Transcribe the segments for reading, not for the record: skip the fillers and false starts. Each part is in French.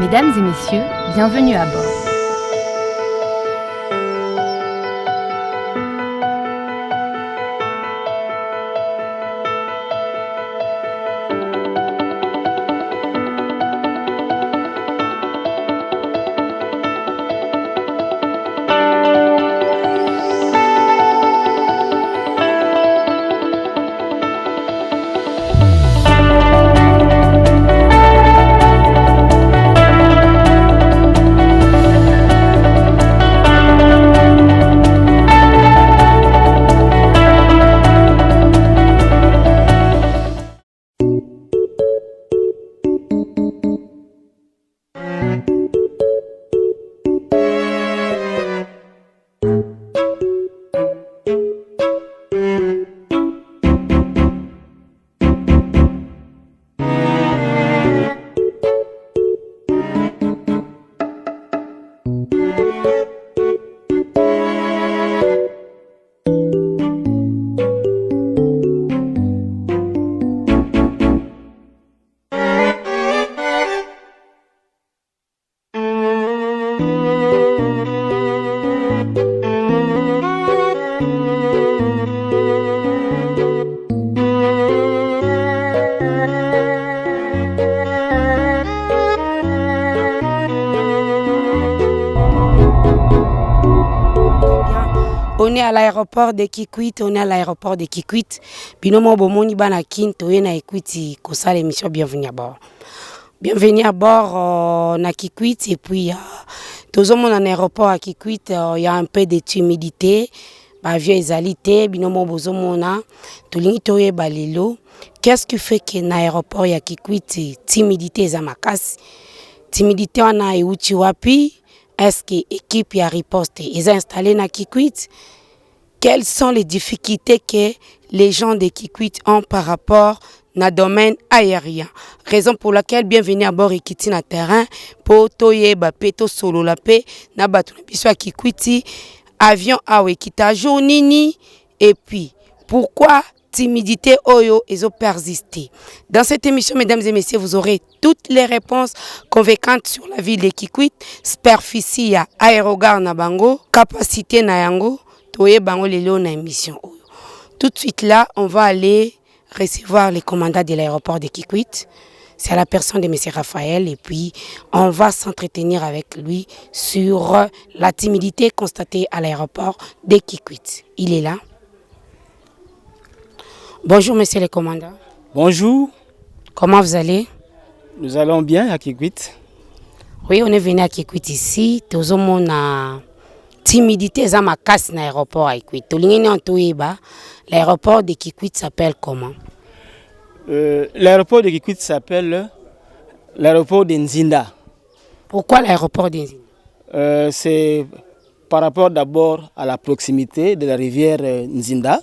Mesdames et messieurs, bienvenue à bord. On est à l'aéroport de Kikwit, Binomo Bomoni Bana Kinto et na Equity, Kosa l'émission Bienvenue à bord. Bienvenue à bord na Kikwit et puis tous en aéroport à Kikwit, il y a un peu de timidité, vieux exalité, Binomo Bozomona, Tolingi Toye Balilo. Qu'est-ce qui fait que na aéroport ya Kikwit timidité zamakas? Timidité on a euti wapi? Est-ce que l'équipe a riposté? Ils ont installé na Kikwit? Quelles sont les difficultés que les gens de Kikwit ont par rapport au domaine aérien? Raison pour laquelle bienvenue à bord et quitter na terrain pour toye bapeto solo la paix na batu na biso à Kikwiti avion awe kita journini et puis pourquoi timidité oyo et persisté. Dans cette émission, mesdames et messieurs, vous aurez toutes les réponses convaincantes sur la ville de Kikwit, superficie ya aérogare na bango, capacité na yango, toye bango lelo na émission oyo. Tout de suite là, on va aller recevoir les commandants de l'aéroport de Kikwit. C'est à la personne de M. Raphaël et puis on va s'entretenir avec lui sur la timidité constatée à l'aéroport de Kikwit. Il est là. Bonjour, monsieur le commandant. Bonjour. Comment vous allez? Nous allons bien à Kikwit. Oui, on est venu à Kikwit ici. Tout le monde a timidité, ça m'a cassé dans l'aéroport à Kikwit. L'aéroport de Kikwit s'appelle comment? L'aéroport de Kikwit s'appelle l'aéroport de Nzinda. Pourquoi l'aéroport de Nzinda? C'est par rapport d'abord à la proximité de la rivière Nzinda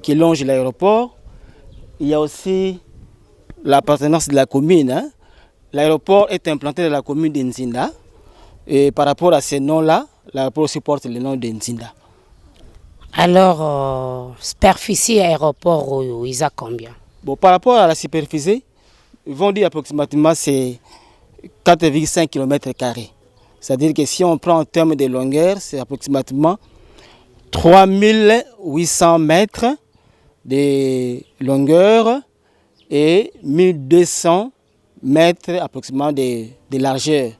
qui longe l'aéroport. Il y a aussi l'appartenance de la commune. Hein. L'aéroport est implanté dans la commune de Nzinda. Et par rapport à ces noms-là, l'aéroport aussi porte le nom de Nzinda. Alors, superficie aéroport, ils ont combien? Bon, par rapport à la superficie, ils vont dire approximativement c'est 4,5 km². C'est-à-dire que si on prend en termes de longueur, c'est approximativement 3800 mètres de longueur et 1200 mètres approximativement de largeur.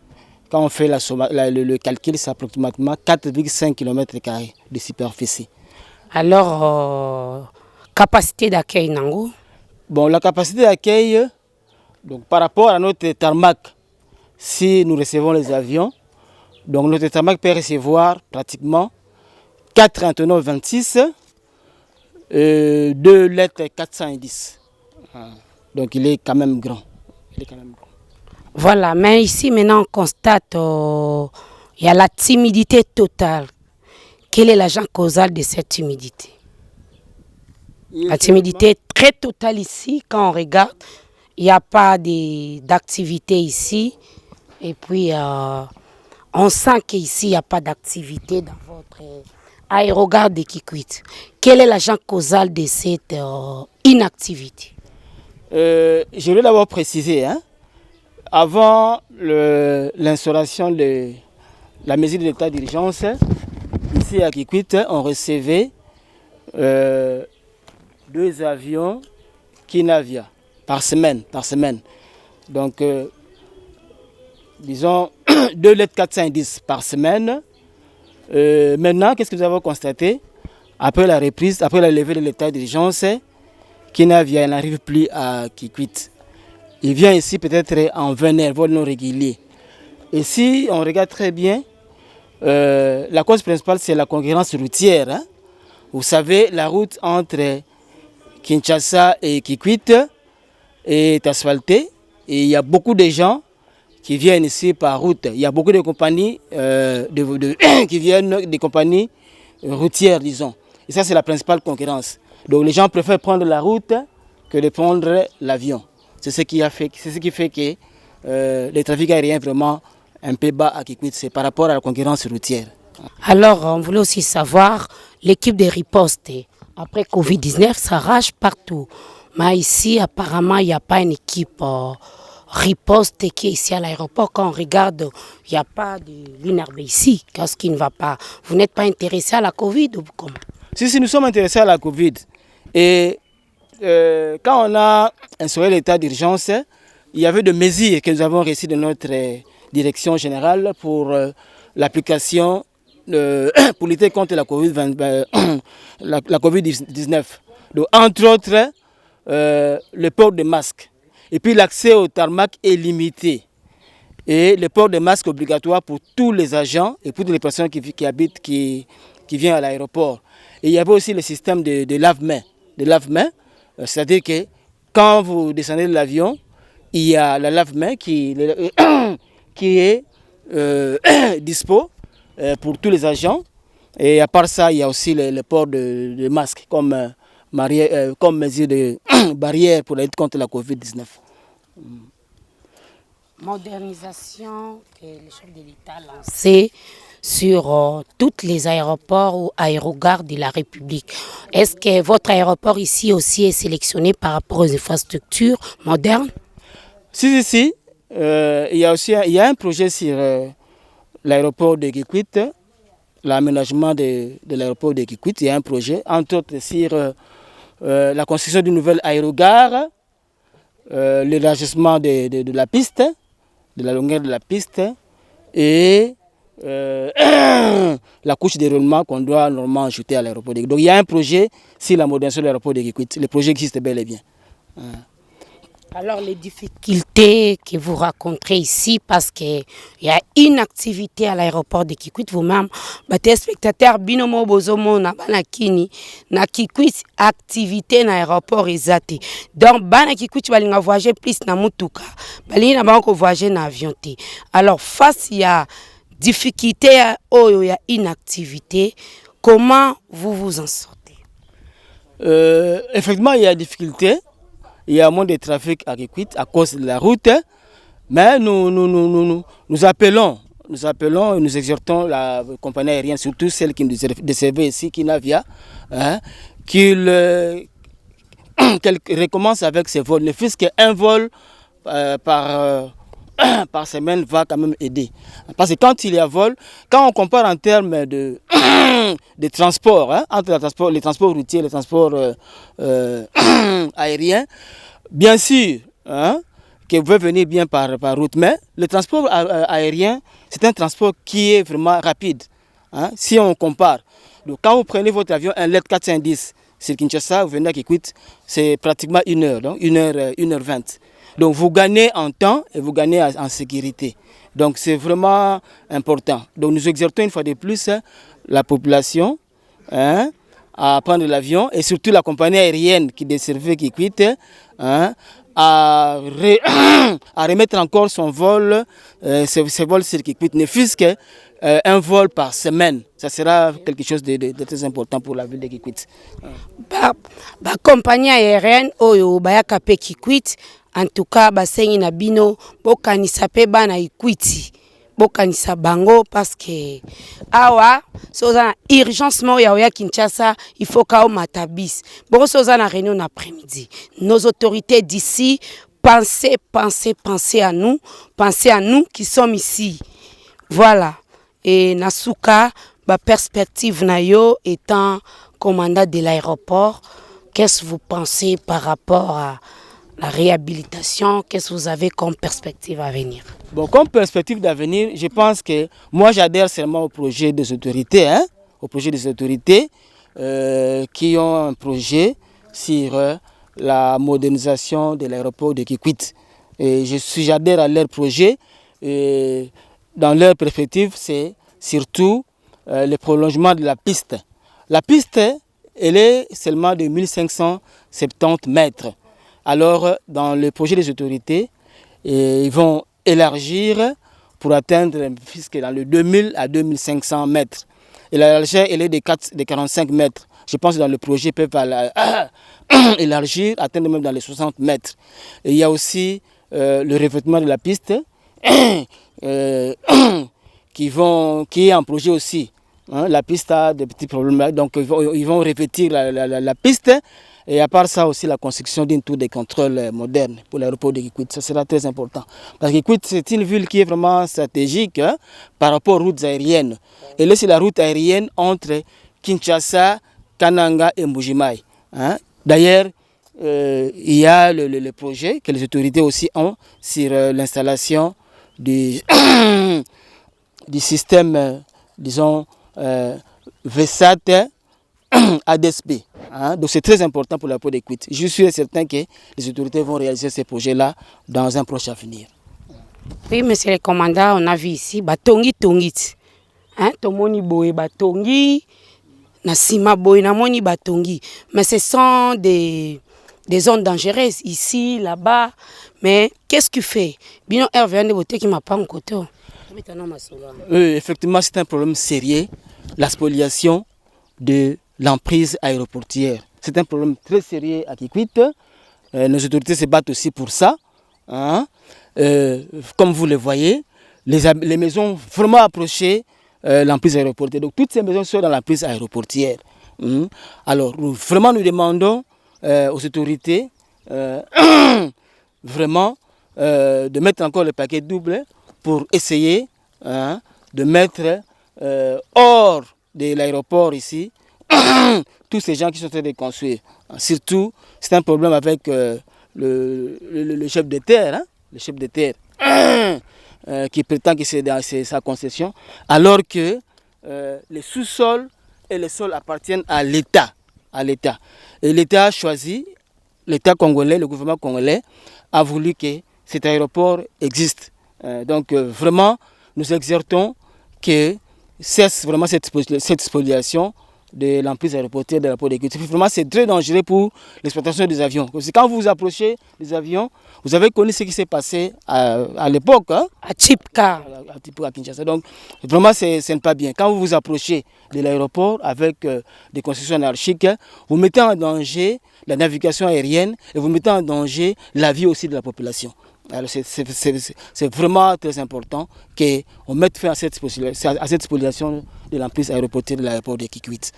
Quand on fait le calcul, c'est approximativement 4,5 km² de superficie. Alors, capacité d'accueil, Nango? Bon, la capacité d'accueil, donc par rapport à notre tarmac, si nous recevons les avions, donc notre tarmac peut recevoir pratiquement 4 antennes 26, 2 lettres 410. Donc il est quand même grand. Voilà, mais ici maintenant on constate il y a la timidité totale. Quel est l'agent causal de cette timidité? La timidité est très totale ici. Quand on regarde, il n'y a pas d'activité ici. Et puis, on sent qu'ici, il n'y a pas d'activité dans votre aérogare de Kikwit. Quel est l'agent causal de cette inactivité? Je vais d'abord préciser, hein, avant l'instauration de la mesure de l'état d'urgence, ici à Kikwit, on recevait 2 avions Kinavia par semaine. Donc, disons 2 lettres 410 par semaine. Maintenant, qu'est-ce que nous avons constaté? Après la reprise, après la levée de l'état d'urgence, Kinavia n'arrive plus à Kikwit. Il vient ici peut-être en VNR, vol non régulier. Et si on regarde très bien, la cause principale, c'est la concurrence routière. Hein. Vous savez, la route entre Kinshasa et Kikwit est asphaltée. Et il y a beaucoup de gens qui viennent ici par route. Il y a beaucoup de compagnies qui viennent des compagnies routières, disons. Et ça, c'est la principale concurrence. Donc les gens préfèrent prendre la route que de prendre l'avion. C'est ce qui fait que le trafic aérien est vraiment un peu bas à Kikwit. C'est par rapport à la concurrence routière. Alors, on voulait aussi savoir l'équipe de riposte. Après Covid-19, ça rage partout. Mais ici, apparemment, il n'y a pas une équipe riposte qui est ici à l'aéroport. Quand on regarde, il n'y a pas de l'INRB ici. Qu'est-ce qui ne va pas? Vous n'êtes pas intéressé à la Covid ou comment? Si, nous sommes intéressés à la Covid. Et quand on a instauré l'état d'urgence, il y avait des mesures que nous avons reçues de notre direction générale pour l'application, pour lutter contre la COVID-19. Donc, entre autres, le port de masques. Et puis l'accès au tarmac est limité. Et le port de masques obligatoire pour tous les agents et pour toutes les personnes qui habitent, qui viennent à l'aéroport. Et il y avait aussi le système de lave-mains. C'est-à-dire que quand vous descendez de l'avion, il y a la lave-main qui est dispo pour tous les agents. Et à part ça, il y a aussi le port de masques comme mesure de barrière pour la lutte contre la Covid-19. Modernisation que le chef de l'État a lancée sur tous les aéroports ou aérogares de la République. Est-ce que votre aéroport ici aussi est sélectionné par rapport aux infrastructures modernes? Si. Il y a un projet sur l'aéroport de Kikwit, l'aménagement de l'aéroport de Kikwit. Il y a un projet, entre autres, sur la construction d'une nouvelle aérogare, l'élargissement de la piste, de la longueur de la piste et la couche de roulement qu'on doit normalement ajouter à l'aéroport de Kikwit. Donc il y a un projet sur la modernisation de l'aéroport de Kikwit. Le projet existe bel et bien. Alors les difficultés que vous rencontrez ici, parce qu'il y a une activité à l'aéroport de Kikwit, vous-même, les spectateurs binomo bozomo na banakini na Kikwit activité na aéroport ezate. Donc bana Kikwit balinga voyager plus na mutuka, balinga banko voyager na avion te. Alors face il y a difficulté il y a inactivité, comment vous vous en sortez? Effectivement, il y a difficulté. Il y a moins de trafic à Kikwit à cause de la route, mais nous appelons et nous exhortons la compagnie aérienne, surtout celle qui nous desservait ici, Kinavia, qu'elle recommence avec ses vols. Ne fût-ce qu'un vol par semaine va quand même aider. Parce que quand il y a vol, quand on compare en termes de transport, entre les transports routiers et les transports aériens, bien sûr que vous pouvez venir bien par route, mais le transport aérien, c'est un transport qui est vraiment rapide, si on compare. Donc quand vous prenez votre avion, un LED 410 sur Kinshasa, vous venez à Kikwit, c'est pratiquement 1 heure, donc 1h20. Donc vous gagnez en temps et vous gagnez en sécurité. Donc c'est vraiment important. Donc nous exhortons une fois de plus la population à prendre l'avion et surtout la compagnie aérienne qui desservait Kikwit à remettre encore son vol, ses vols sur Kikwit, ne fût-ce qu'un vol par semaine. Ça sera quelque chose de très important pour la ville de Kikwit. La compagnie aérienne oyo bayaka pe Kikwit, en tout cas basengi na bino bokanisa pe bana Kikwiti. Bokanisa bango parce que awa soza urgence mo ya Kinshasa, il faut ka o matabis. Bon soza na réunion après-midi. Nos autorités d'ici pensez à nous qui sommes ici. Voilà. Et Nasuka, ma perspective nayo étant commandant de l'aéroport, qu'est-ce que vous pensez par rapport à la réhabilitation? Qu'est-ce que vous avez comme perspective à venir? Bon, comme perspective d'avenir, je pense que moi j'adhère seulement au projet des autorités, au projet des autorités qui ont un projet sur la modernisation de l'aéroport de Kikwit. Et j'adhère à leur projet. Et dans leur perspective, c'est surtout le prolongement de la piste. La piste, elle est seulement de 1570 mètres. Alors, dans le projet des autorités, ils vont élargir pour atteindre puisque dans le 2000 à 2500 mètres. Et la largeur, elle est de 45 mètres. Je pense que dans le projet, ils peuvent élargir, atteindre même dans les 60 mètres. Et il y a aussi le revêtement de la piste qui est en projet aussi. La piste a des petits problèmes, donc ils vont revêtir la piste. Et à part ça aussi, la construction d'une tour de contrôle moderne pour l'aéroport de Kikwit, ça sera très important. Parce que Kikwit, c'est une ville qui est vraiment stratégique par rapport aux routes aériennes. Et là, c'est la route aérienne entre Kinshasa, Kananga et Mbujimaï. D'ailleurs, il y a le projet que les autorités aussi ont sur l'installation du système, disons, VSAT ADSB. Donc c'est très important pour la peau des Kikwit. Je suis certain que les autorités vont réaliser ces projets-là dans un proche avenir. Oui, monsieur le commandant, on a vu ici, Batongi Tongit. Tomoni Boé Batongi, Nasima Boé Namoni Batongi. Mais ce sont des zones dangereuses, ici, là-bas. Mais qu'est-ce que tu fais? Bino RVN de Boté qui m'a pas en côté. Effectivement, c'est un problème sérieux, la spoliation de l'emprise aéroportière. C'est un problème très sérieux à Kikwit. Nos autorités se battent aussi pour ça. Comme vous le voyez, les maisons vraiment approchées l'emprise aéroportière. Donc toutes ces maisons sont dans l'emprise aéroportière. Alors vraiment nous demandons aux autorités vraiment de mettre encore le paquet double pour essayer de mettre hors de l'aéroport ici tous ces gens qui sont en train de construire. Surtout, c'est un problème avec le chef de terre, le chef de terre qui prétend que c'est sa concession, alors que les sous-sols et les sols appartiennent à l'État. Et l'État a choisi, l'État congolais, le gouvernement congolais, a voulu que cet aéroport existe. Donc vraiment, nous exhortons que cesse vraiment cette spoliation de l'emprise aéroportière de l'aéroport de Kikwit. Vraiment, c'est très dangereux pour l'exploitation des avions. Parce que quand vous approchez des avions, vous avez connu ce qui s'est passé à l'époque. À Chipka. À Kinshasa. Donc, vraiment, ce n'est pas bien. Quand vous vous approchez de l'aéroport avec des constructions anarchiques, vous mettez en danger la navigation aérienne et vous mettez en danger la vie aussi de la population. Alors c'est vraiment très important qu'on mette fin à cette spoliation de l'emprise aéroportière de l'aéroport de Kikwit.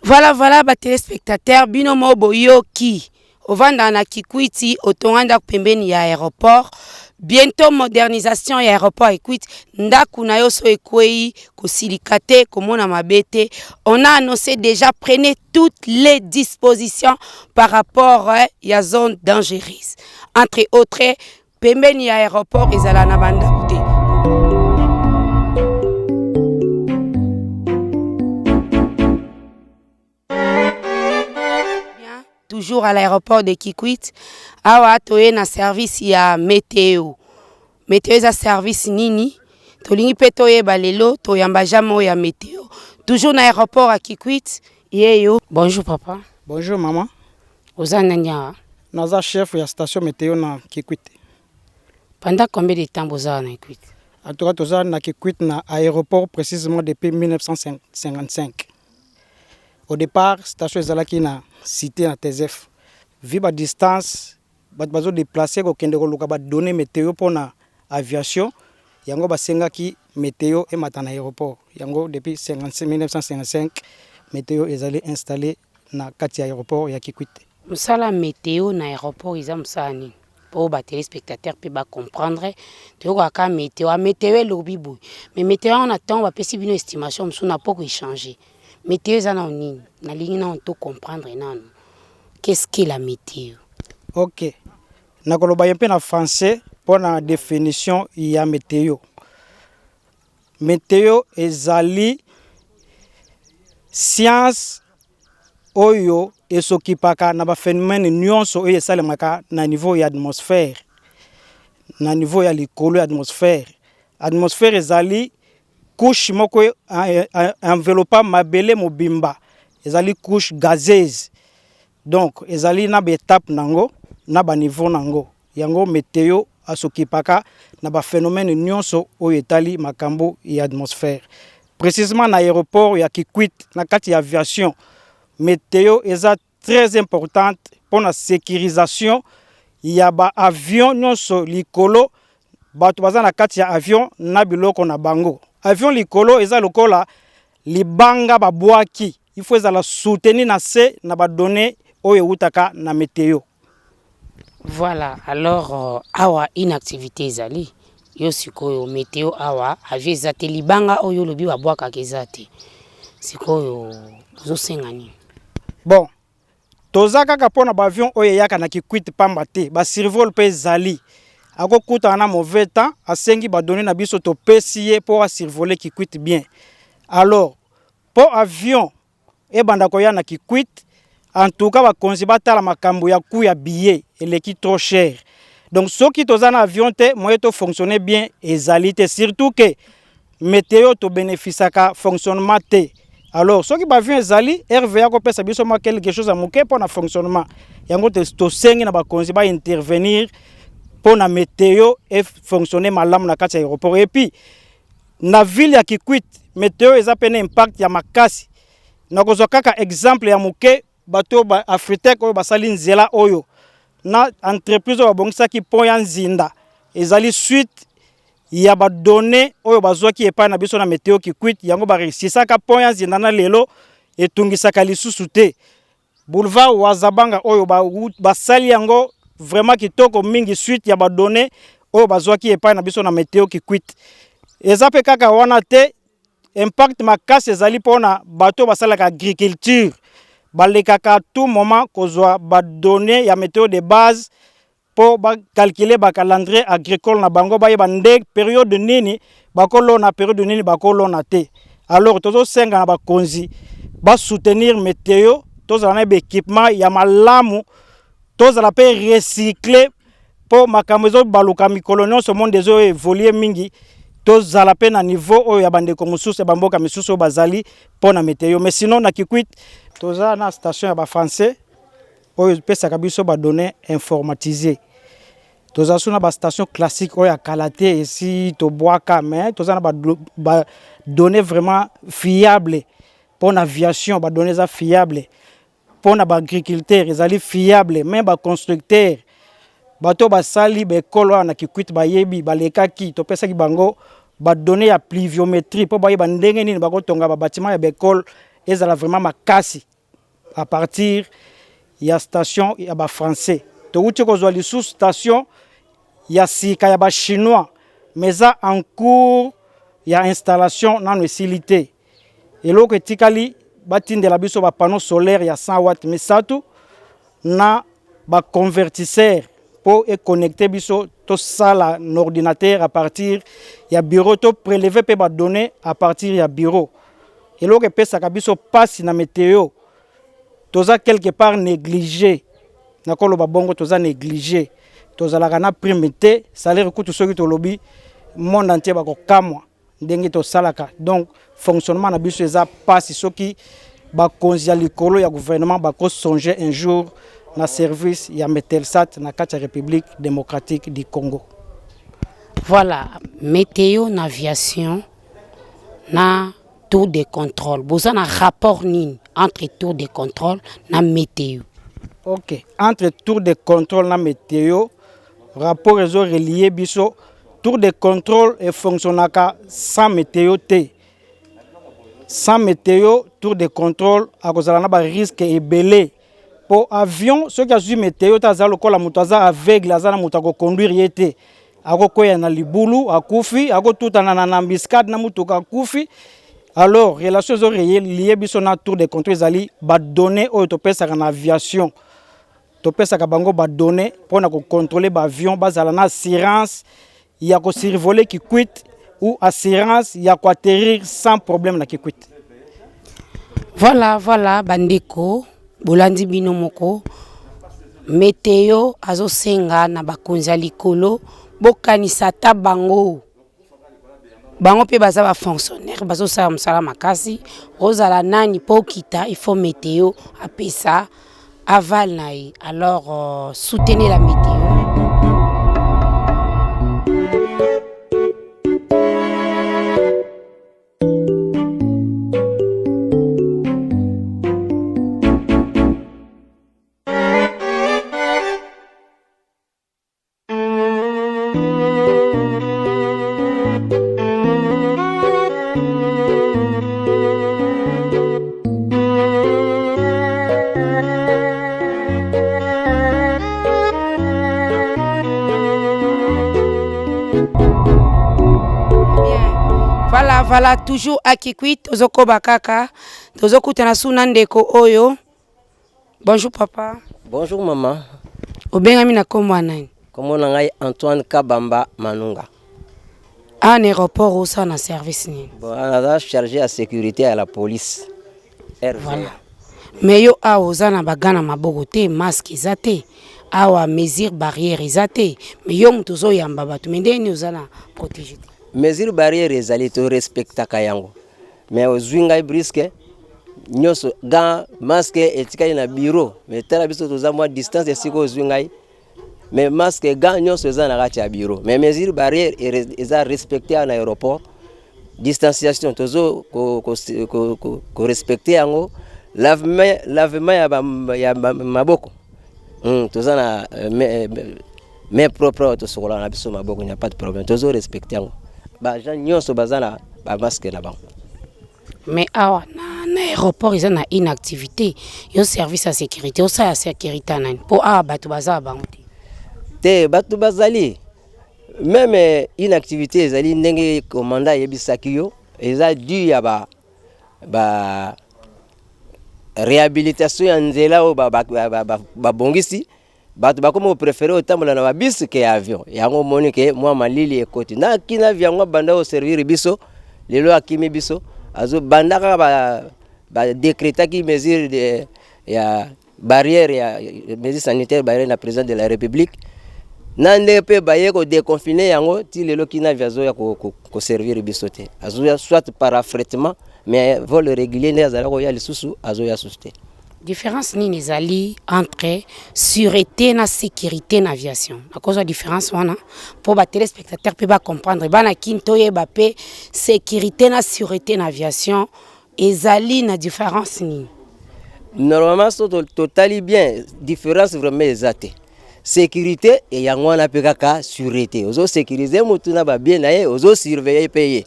Voilà, téléspectateurs, binomo boyoki. Ovanda na Kikwiti, otonganda pembeni ya aéroport. Bientôt modernisation ya aéroport Kikwit. Ndaku na yo so ekwei kosilikate komona mabete. On a annoncé déjà prenez toutes les dispositions par rapport à la zone dangereuse. Entre autres, pembeni ya aéroport ezala na banda kute. Toujours à l'aéroport de Kikwit, awa toye na service ya météo. Météo za service nini? Tolingi pe toye balelo, toyamba jamo ya météo. Toujours na aéroport à Kikwit, yeyo. Bonjour papa. Bonjour maman. Ozana nya. Naza chef ya station météo na Kikwit. Pendant combien de temps vous avez na Kikwit? En tout cas, toza na Kikwit na aéroport précisément depuis 1955. Au départ, station ezalaki na cité na TZF. Vu la distance, bazo déplacer ko kende ko luka ba donner météo pour na aviation. Yango basengaki météo et matana aéroport. Yango depuis 1955, météo ezali installé na kati aéroport ya Kikwit. Musala météo na aéroport iza musani. pour les téléspectateurs peuvent comprendre. Tu vois quand météo, météo est lobby boy. Mais météo on attend, on va passer une estimation, on n'a pas changer. Météo ça n'a ni, na ligne on peut comprendre non. Qu'est-ce qu'est la météo? Ok. Na koloba un peu en français pour la définition il y a météo. Météo ezali science oyo esokipaka na ba phénomène nyonso oyo esalemaka na niveau ya atmosphère. Na niveau ya likolo ya atmosphère. Atmosphère ezali couche moko enveloppa mabele mobimba. Ezali couche gazeuse. Donc ezali na ba étape nango na ba niveau nango. Yango météo asokipaka na ba phénomène nyonso oyo etali makambo ya atmosphère. Précisément na aéroport ya Kikwit na kati ya aviation. Météo est très importante pour la sécurisation. Il y a des avions nyonso likolo bato baza na kati ya avion na biloko na bango. Avion likolo eza lokola libanga babwaki. Il faut la soutenir na se na ba données oyo utaka na météo. Voilà, alors awa inactivité ezali. Yo sikoyo météo awa avion ezate libanga oyo lobi babwaka kezate. Sikoyo zo sengani. Bon, toza kaka pona ba avion oyo yaka na Kikwit pamba te, ba survol pe zali. Ako kuta na mauvais temps, asengi ba donner na biso to pesiye pour survoler Kikwit bien. Alors, pour avion e banda ko ya na Kikwit, en tout cas ba konzi batala makambo ya ku ya billet, eleki trop cher. Donc soki toza na avion te, moye to fonctionner bien ezali te, surtout que météo to bénéficiaka fonctionnement te. Alors, ceux qui ont vu ezali, RVA ko pesa biso ma quelque chose à mouke pour na fonctionnement. Yango to sengi na ba konzi ba intervenir pour na météo et fonctionner malamu na kati aéroport. Et puis na ville ya Kikwit, météo eza pene impact ya makasi. Na kozo kaka exemple ya mouke bato ba Afritec oyo basali nzela oyo. Na entreprise oyo bongisa ki pont ya Nzinda. Ezali suite il y a des données oyo bazwa ki epa na biso na météo Kikwit yango ba réussisaka pont ya Nzinda na lelo etungisaka lisusu te. Boulevard Wazabanga oyo ba sali yango vraiment kitoko mingi suite ya ba données oyo bazwa ki epa na biso na météo Kikwit. Eza pe kaka wana te impact makasi ezali pona bato basalaka agriculture. Balekaka tout moment kozwa ba données ya météo de base pour calculer le calendrier agricole na bango ba yeba ndé période nini bakolo na période nini bakolo na te. Alors tozo senga na bakonzi ba soutenir météo, tozo na ba équipement ya malamu, tozo la pe recycler pour makambo zo baluka mikolo nyonso monde zo évoluer mingi, tozo la pe na niveau oyo ya bande ko mususu bamboka misusu bazali pour na météo. Mais sinon na Kikwit tozo na station ya ba français oyo pesaka biso ba données informatisées. Toza suna ba station classique oyo kalate ici to boaka mais toza na ba données vraiment fiables pour l'aviation, ba données ça fiables pour na ba agriculteur, ezali fiable même ba constructeur. Bato ba sali be kolo na Kikwit ba yebi ba lekaki to pesa ki bango ba données ya pluviométrie pour ba yeba ndenge nini ba ko tonga ba bâtiment ya bekol ezala vraiment makasi à partir ya station ya ba français. To uti ko zwa sous station ya sika ya ba chinois mais ça en cours ya installation na nosilité. Et loko etikali batindela biso ba panneau solaire ya 100 watts misatu na ba convertisseur pour connecter biso to sala ordinateur à partir ya bureau to prélever pe ba données à partir ya bureau. Et loko pesa ka biso passe na météo toza quelque part négligé. Nakolo ba bongo toza négligé. Toza la kana primité salaire kutu soki to lobby monde entier ba ko kamwa ndenge to salaka. Donc fonctionnement na biso eza passe soki ba konzia likolo ya gouvernement ba ko songer un jour na service ya Metelsat na kati ya République démocratique du Congo. Voilà, météo aviation na tour de contrôle. Vous avez un rapport entre tour de contrôle et météo. Ok, entre tour de contrôle et météo, rapport réseau relié biso, tour de contrôle et fonctionnaka sans météo T. Sans météo, tour de contrôle, à cause de risque et belé. pour avion ceux qui a vu météo taza lokola moto aza aveugle aza na moto akoconduire ye te akokoya na libulu akufi akotutana na embuscade na mutuka akufi. Alors relation zo lié biso na tour de contrôle ezali ba données oyo topesaka na aviation topesaka bango ba données mpona kocontrôler ba avion bazala na assurance ya ko survoler qui quitte ou assurance ya ko atterrir sans problème na qui quitte. Voilà bandeko bolandi bino moko météo azo senga na bakonzi ya likolo bokanisa ta bango pe baza ba fonctionnaire bazo sala msala makasi ozala nani po kita il faut météo apesa aval naï. Alors soutenez la météo. Voilà, toujours à Kikwit, Tozoko Bakaka, Tozoko Tanasundeko Oyo. Bonjour papa. Bonjour maman. Obengamina Komwanani. Comment on a Antoine Kabamba Manunga. Un aéroport où ça na service ni. Bon, on a chargé à sécurité à la police. Voilà. Mais yo a ozana bagana mabogote masque zate. Awa mesure barrière zate. Mais yo mtozo yamba batu mendeni ozana protéger. Mesure barrière ezali to respecta kayango. Mais ozwinga brisque nyoso gant masque etika na bureau. Mais tala biso toza moi distance de siko ozwinga. Mais masque gant nyoso eza na kati ya bureau. Mais mesure barrière eza respecté en aéroport. Distanciation tozo ko respecter yango. Lavement ya maboko. Toza na mais propre to sokola na biso maboko, il n'y a pas de problème. Tozo respecter yango. Ba gens nyonso bazana ba masque là-bas. Mais awa na aéroport ils ont une inactivité, yo service à sécurité, au ça sécurité nani. Pour awa batu baza bangote. Te batu bazali même inactivité ezali ndenge commandant yebisaki yo, eza dû ya ba réhabilitation ya nzela o ba bongisi. Batu bakomo préféré otambola na babisi ke avion yango moni ke moi malili ekoti na kina avion banda o servir biso lelo akimi biso azo bandaka ba décréter ki mesure de ya barrière ya mesure sanitaire barrière na président de la République na ndepe baye ko déconfiner yango ti lelo kina avion ya ko servir biso te azo soit par affrètement mais vol régulier ne azala ko ya lisusu azo ya susté. Différence ni nezali entre sûreté na sécurité na aviation. À cause de la différence wana pour ba téléspectateurs peut pas comprendre bana kinto yeba pe sécurité na sûreté na aviation ezali na différence ni. Normalement c'est totally bien différence vraiment exacte. Sécurité et yango na pekaka sûreté. Ozo sécuriser mutu na ba bien naye ozo surveiller payer.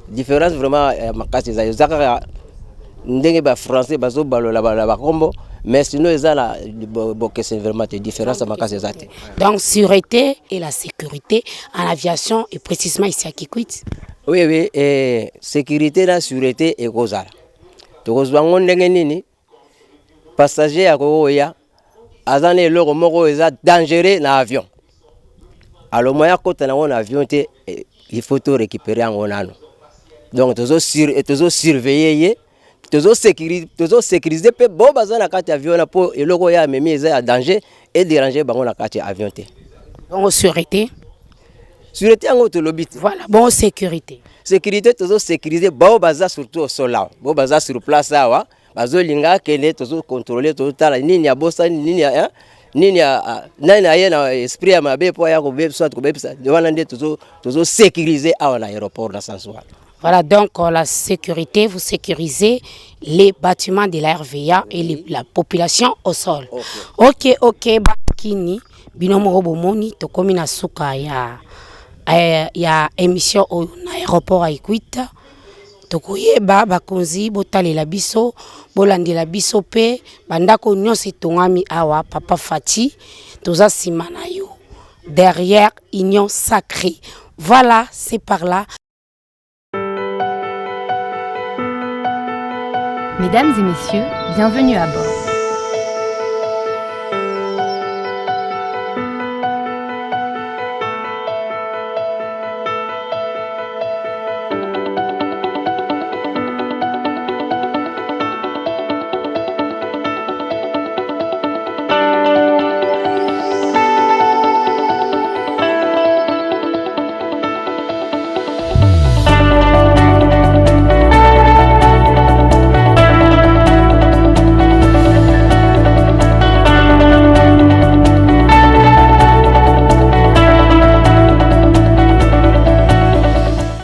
Différence vraiment makasi za ndenge ba français bazo balola ba kombo mais sinon ezala boke c'est vraiment des différences makasi zate. Donc sûreté et la sécurité en aviation et précisément ici à Kikwit. Oui et sécurité la sûreté et kozala. Tokozwango ndenge nini passager akoya azane loko moko eza dangereux na avion. Alors moya kota na on avion te il faut tout récupérer en nano. Donc tozo surveiller tozo sécuriser pe bo baza na kati avion na po eloko ya memi eza danger et déranger bango na kati avion te. Bon sûreté yango to lobit. Voilà, bon sécurité tozo sécuriser bo baza surtout au sol là. Bo baza sur place awa bazo linga kene tozo contrôler tozo tala nini ya bossa nini ya nani aye na esprit ya mabe po ya ko be soit ko be ça devant nde tozo sécuriser awa na aéroport na Sansouala. Voilà, donc la sécurité, vous sécurisez les bâtiments de la RVA et la population au sol. Ok, bakini, binomo robomoni, tokomi na suka ya émission au aéroport à Ikuita. tokoyeba bakonzi botalela biso bolandela biso pe bandako nyonso etongami awa papa Fati toza nsima na yo derrière union sacrée. Voilà, c'est par là. Mesdames et messieurs, bienvenue à bord.